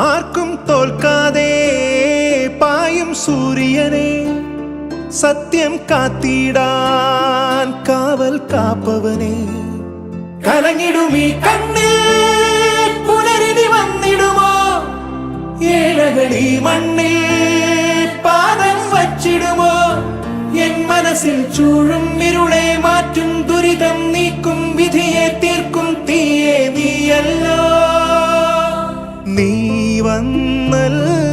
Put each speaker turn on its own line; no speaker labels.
ആർക്കും തോൽക്കാതെ പായും സൂര്യനെ സത്യം കാത്തിടാൻ കാവൽ കാപ്പവനെ കലങ്ങിടുമീ കണ്ണിൽ പുനരിനി വന്നിടുമോ ഏഴകളി മണ്ണിൽ പാദം വച്ചിടുമോ എൻ മനസ്സിൽ ചൂഴും ഇരുളെ മാറ്റും ദുരിതം നീക്കും വിധിയെ തീർക്കും തീയെ നീയല്ലോ നീ വന്നല്ലോ